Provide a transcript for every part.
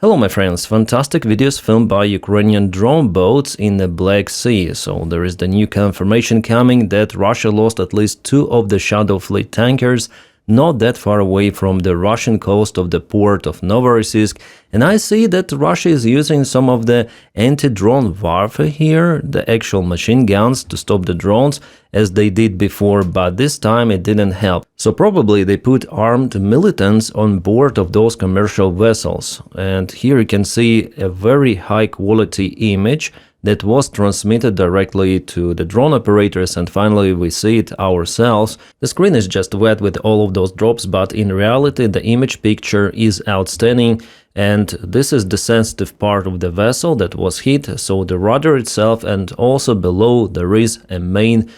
Hello my friends, fantastic videos filmed by Ukrainian drone boats in the Black Sea. So there is the new confirmation coming that Russia lost at least 2 of the Shadow Fleet tankers not that far away from the Russian coast of the port of Novorossiysk. And I see that Russia is using some of the anti-drone warfare here, the actual machine guns to stop the drones as they did before, but this time it didn't help. So probably they put armed militants on board of those commercial vessels. And here you can see a very high quality image that was transmitted directly to the drone operators, and finally we see it ourselves. The screen is just wet with all of those drops, but in reality the image picture is outstanding. And this is the sensitive part of the vessel that was hit, so the rudder itself, and also below there is a main,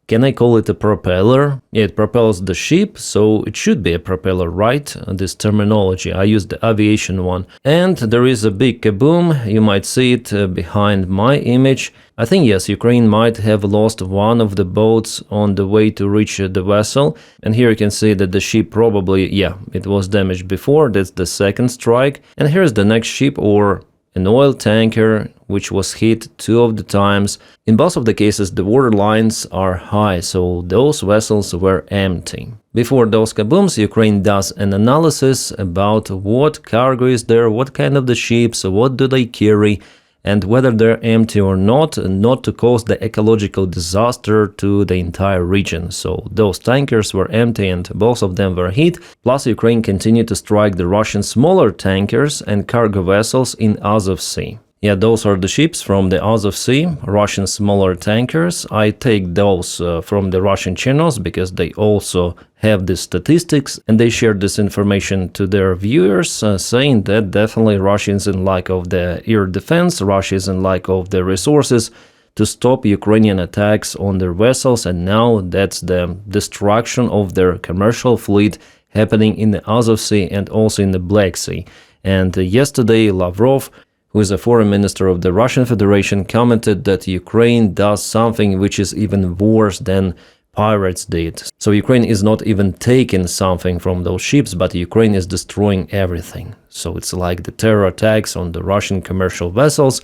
can I call it a propeller? Yeah, it propels the ship, so it should be a propeller, right? This terminology, I use the aviation one. And there is a big kaboom, you might see it behind my image. I think, yes, Ukraine might have lost one of the boats on the way to reach the vessel. And here you can see that the ship probably, yeah, it was damaged before, that's the second strike. And here's the next ship, or an oil tanker, which was hit 2 of the times. In both of the cases the water lines are high, so those vessels were empty. Before those kabooms, Ukraine does an analysis about what cargo is there, what kind of the ships, what do they carry, and whether they're empty or not to cause the ecological disaster to the entire region. So those tankers were empty and both of them were hit, plus Ukraine continued to strike the Russian smaller tankers and cargo vessels in Azov Sea. Yeah, those are the ships from the Azov Sea, Russian smaller tankers. I take those from the Russian channels because they also have the statistics and they share this information to their viewers, saying that definitely Russia is in lack of the air defense, Russia is in lack of the resources to stop Ukrainian attacks on their vessels, and now that's the destruction of their commercial fleet happening in the Azov Sea and also in the Black Sea. And yesterday Lavrov, who is a foreign minister of the Russian Federation, commented that Ukraine does something which is even worse than pirates did. So Ukraine is not even taking something from those ships, but Ukraine is destroying everything. So it's like the terror attacks on the Russian commercial vessels.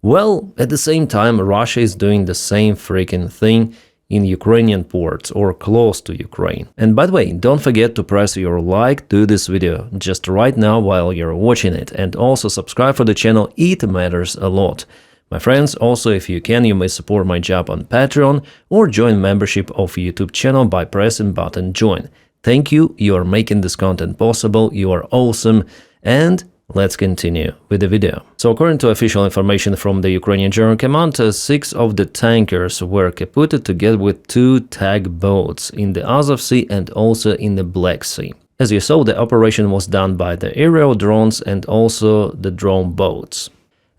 Well, at the same time, Russia is doing the same freaking thing in Ukrainian ports or close to Ukraine. And by the way, don't forget to press your like to this video just right now while you're watching it, and also subscribe for the channel, it matters a lot. My friends, also if you can, you may support my job on Patreon or join membership of YouTube channel by pressing button join. Thank you, you are making this content possible, you are awesome, and let's continue with the video. So according to official information from the Ukrainian General Command, 6 of the tankers were kaputted together with 2 tag boats in the Azov Sea and also in the Black Sea. As you saw, the operation was done by the aerial drones and also the drone boats.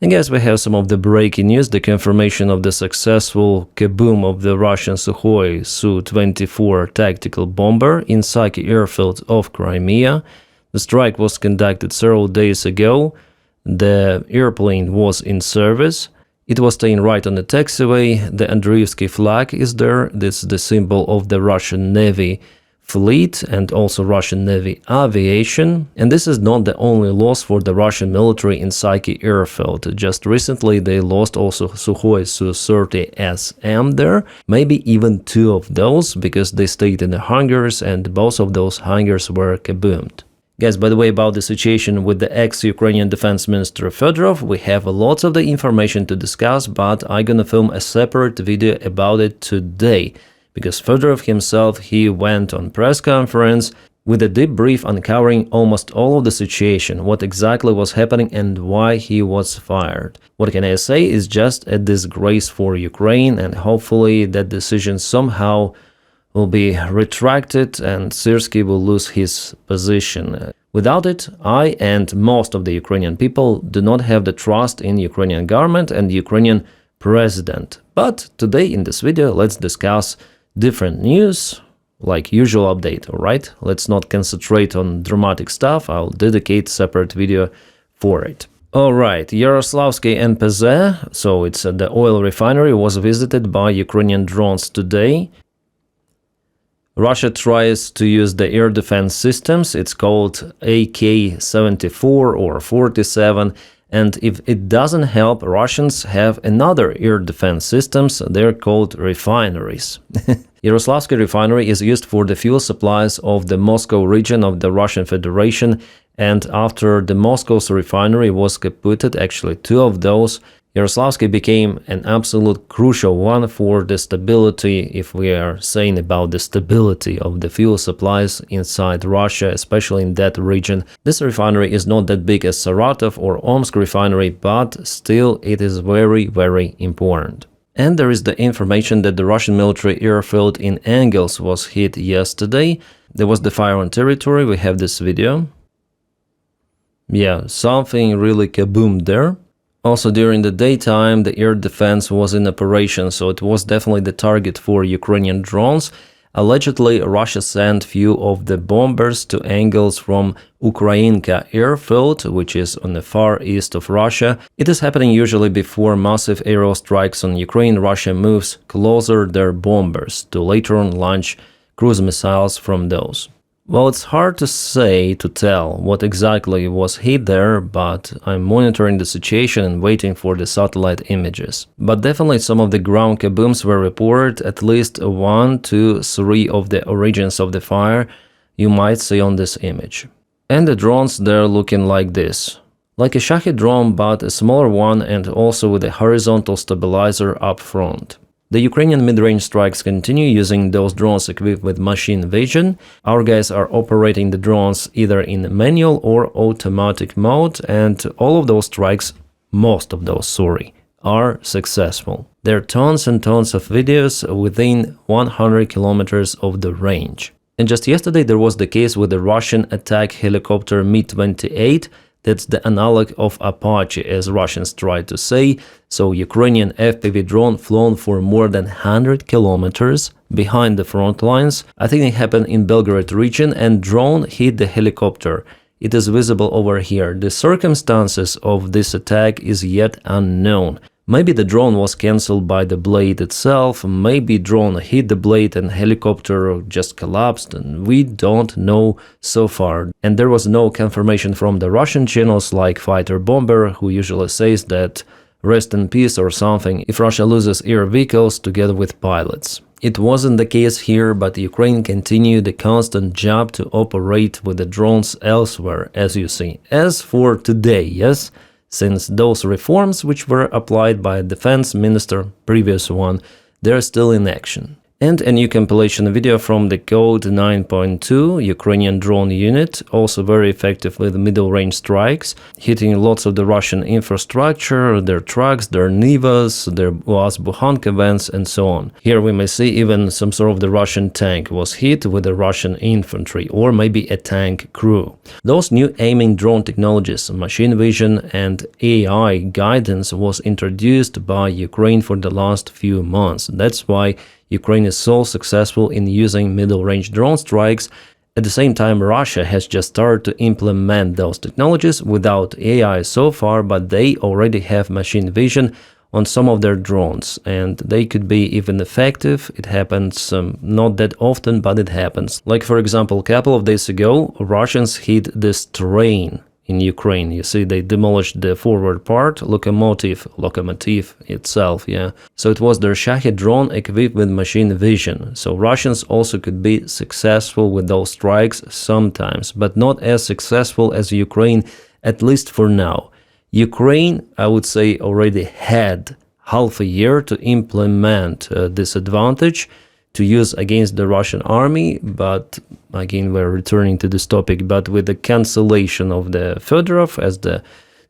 And guys, we have some of the breaking news, the confirmation of the successful kaboom of the Russian Sukhoi Su-24 tactical bomber in Saky airfield of Crimea. The strike was conducted several days ago. The airplane was in service. It was staying right on the taxiway. The Andreevsky flag is there. This is the symbol of the Russian Navy fleet and also Russian Navy aviation. And this is not the only loss for the Russian military in Saky airfield. Just recently they lost also Sukhoi Su-30SM there. Maybe even 2 of those because they stayed in the hangars and both of those hangars were kaboomed. Guys, by the way, about the situation with the ex-Ukrainian Defense Minister Fedorov, we have lots of the information to discuss, but I'm gonna film a separate video about it today. Because Fedorov himself, he went on press conference with a deep brief uncovering almost all of the situation, what exactly was happening and why he was fired. What can I say is just a disgrace for Ukraine, and hopefully that decision somehow will be retracted and Syrsky will lose his position. Without it, I and most of the Ukrainian people do not have the trust in Ukrainian government and Ukrainian president. But today in this video, let's discuss different news, like usual update, alright? Let's not concentrate on dramatic stuff, I'll dedicate separate video for it. Alright, Yaroslavsky NPZ, so it's the oil refinery, was visited by Ukrainian drones today. Russia tries to use the air defense systems. It's called AK-74 or 47. And if it doesn't help, Russians have another air defense systems. They're called refineries. Yaroslavsky refinery is used for the fuel supplies of the Moscow region of the Russian Federation. And after the Moscow's refinery was kaputted, actually two of those, Yaroslavsky became an absolute crucial one for the stability, if we are saying about the stability of the fuel supplies inside Russia, especially in that region. This refinery is not that big as Saratov or Omsk refinery, but still it is very, very important. And there is the information that the Russian military airfield in Engels was hit yesterday. There was the fire on territory. We have this video. Yeah, something really kaboomed there. Also, during the daytime, the air defense was in operation, so it was definitely the target for Ukrainian drones. Allegedly, Russia sent few of the bombers to Engels from Ukrainka airfield, which is on the far east of Russia. It is happening usually before massive aerial strikes on Ukraine. Russia moves closer their bombers to later on launch cruise missiles from those. Well, it's hard to tell what exactly was hit there, but I'm monitoring the situation and waiting for the satellite images. But definitely some of the ground kabooms were reported, at least 1 to 3 of the origins of the fire you might see on this image. And the drones, they're looking like this. Like a Saky drone, but a smaller one and also with a horizontal stabilizer up front. The Ukrainian mid-range strikes continue using those drones equipped with machine vision. Our guys are operating the drones either in manual or automatic mode, and all of those strikes, most of those, are successful. There are tons and tons of videos within 100 kilometers of the range. And just yesterday there was the case with the Russian attack helicopter Mi-28. That's the analog of Apache, as Russians try to say. So Ukrainian FPV drone flown for more than 100 kilometers behind the front lines. I think it happened in Belgorod region, and drone hit the helicopter. It is visible over here. The circumstances of this attack is yet unknown. Maybe the drone was cancelled by the blade itself, maybe drone hit the blade and helicopter just collapsed, and we don't know so far. And there was no confirmation from the Russian channels like Fighter Bomber, who usually says that rest in peace or something if Russia loses air vehicles together with pilots. It wasn't the case here, but Ukraine continued the constant job to operate with the drones elsewhere, as you see. As for today, yes? Since those reforms which were applied by defense minister, previous one, they're still in action. And a new compilation video from the Code 9.2 Ukrainian drone unit, also very effective with middle-range strikes, hitting lots of the Russian infrastructure, their trucks, their Nivas, their UAZ-Bukhanka vans, and so on. Here we may see even some sort of the Russian tank was hit with the Russian infantry, or maybe a tank crew. Those new aiming drone technologies, machine vision and AI guidance was introduced by Ukraine for the last few months. That's why Ukraine is so successful in using middle-range drone strikes. At the same time, Russia has just started to implement those technologies without AI so far, but they already have machine vision on some of their drones, and they could be even effective. It happens not that often, but it happens. Like, for example, a couple of days ago, Russians hit this train in Ukraine. You see, they demolished the forward part, locomotive itself, yeah. So it was their Saky drone equipped with machine vision. So Russians also could be successful with those strikes sometimes, but not as successful as Ukraine, at least for now. Ukraine, I would say, already had half a year to implement this advantage to use against the Russian army, but again we're returning to this topic, but with the cancellation of the Fedorov as the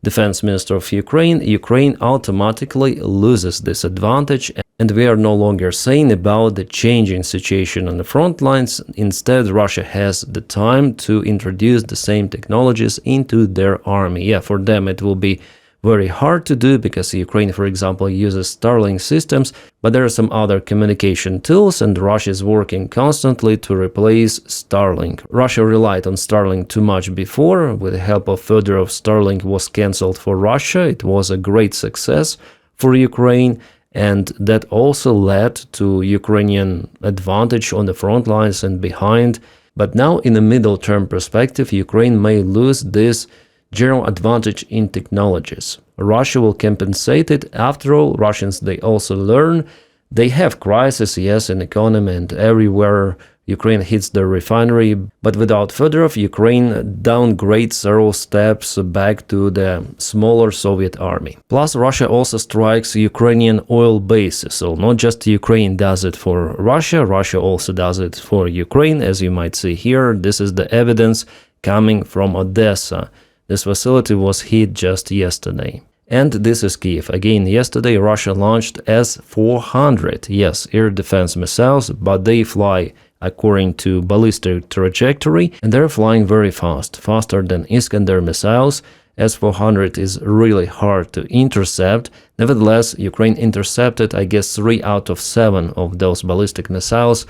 defense minister of Ukraine, Ukraine automatically loses this advantage, and we are no longer saying about the changing situation on the front lines. Instead, Russia has the time to introduce the same technologies into their army. Yeah, for them it will be very hard to do because Ukraine, for example, uses Starlink systems, but there are some other communication tools, and Russia is working constantly to replace Starlink. Russia relied on Starlink too much before. With the help of Fedorov, Starlink was cancelled for Russia. It was a great success for Ukraine, and that also led to Ukrainian advantage on the front lines and behind. But now in a middle-term perspective, Ukraine may lose this general advantage in technologies. Russia will compensate it. After all, Russians, they also learn. They have crisis, yes, in economy and everywhere Ukraine hits the refinery, but without Fedorov, Ukraine downgrades several steps back to the smaller Soviet army. Plus, Russia also strikes Ukrainian oil bases, so not just Ukraine does it for Russia, Russia also does it for Ukraine, as you might see here. This is the evidence coming from Odessa. This facility was hit just yesterday. And this is Kiev. Again, yesterday Russia launched S-400, yes, air defense missiles, but they fly according to ballistic trajectory, and they're flying very fast, faster than Iskander missiles. S-400 is really hard to intercept. Nevertheless, Ukraine intercepted, I guess, 3 out of 7 of those ballistic missiles.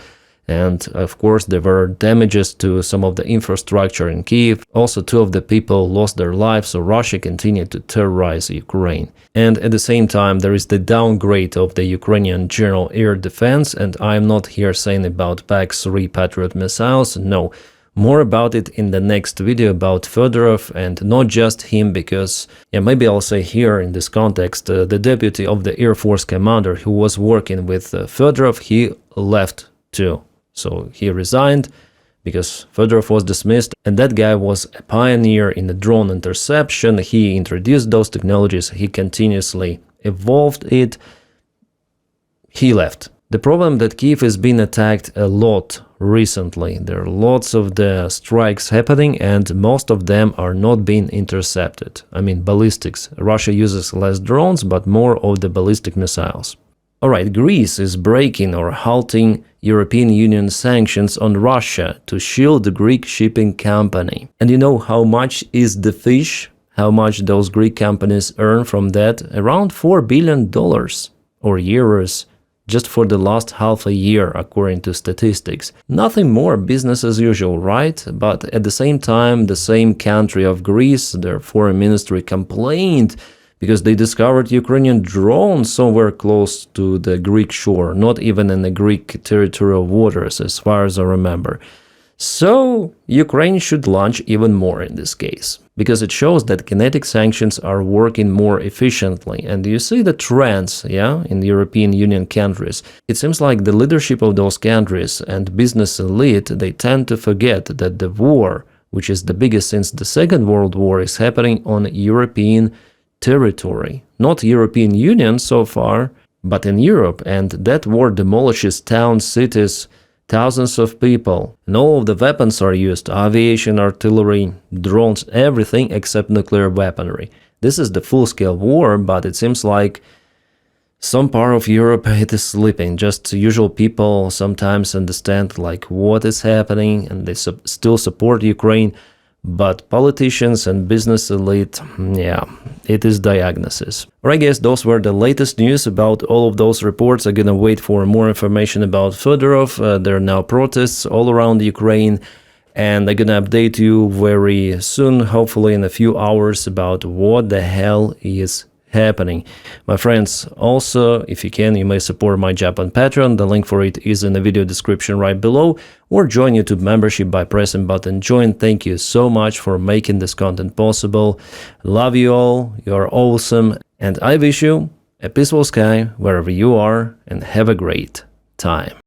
And of course, there were damages to some of the infrastructure in Kiev. Also, 2 of the people lost their lives, so Russia continued to terrorize Ukraine. And at the same time, there is the downgrade of the Ukrainian general air defense, and I'm not here saying about PAC-3 Patriot missiles, no. More about it in the next video about Fedorov, and not just him, because, yeah, maybe I'll say here in this context, the deputy of the Air Force commander who was working with Fedorov, he left too. So he resigned because Fedorov was dismissed, and that guy was a pioneer in the drone interception. He introduced those technologies, he continuously evolved it. He left. The problem that Kiev is being attacked a lot recently. There are lots of the strikes happening, and most of them are not being intercepted. I mean, ballistics. Russia uses less drones, but more of the ballistic missiles. Alright, Greece is breaking or halting European Union sanctions on Russia to shield the Greek shipping company. And you know how much is the fish? How much those Greek companies earn from that? Around $4 billion or euros just for the last half a year, according to statistics. Nothing more, business as usual, right? But at the same time, the same country of Greece, their foreign ministry complained because they discovered Ukrainian drones somewhere close to the Greek shore, not even in the Greek territorial waters, as far as I remember. So Ukraine should launch even more in this case, because it shows that kinetic sanctions are working more efficiently. And you see the trends, yeah, in the European Union countries. It seems like the leadership of those countries and business elite, they tend to forget that the war, which is the biggest since the Second World War, is happening on European territory, not European Union so far, but in Europe, and that war demolishes towns, cities, thousands of people, and all of the weapons are used: aviation, artillery, drones, everything except nuclear weaponry. This is the full-scale war, but it seems like some part of Europe, it is sleeping. Just usual people sometimes understand like what is happening, and they still support Ukraine. But politicians and business elite, yeah, it is diagnosis. Alright guys, those were the latest news about all of those reports. I'm gonna wait for more information about Fedorov. There are now protests all around Ukraine, and I'm gonna update you very soon, hopefully in a few hours, about what the hell is happening. My friends, also, if you can, you may support my job on Patreon. The link for it is in the video description right below, or join YouTube membership by pressing button join. Thank you so much for making this content possible. Love you all, you're awesome, and I wish you a peaceful sky wherever you are, and have a great time.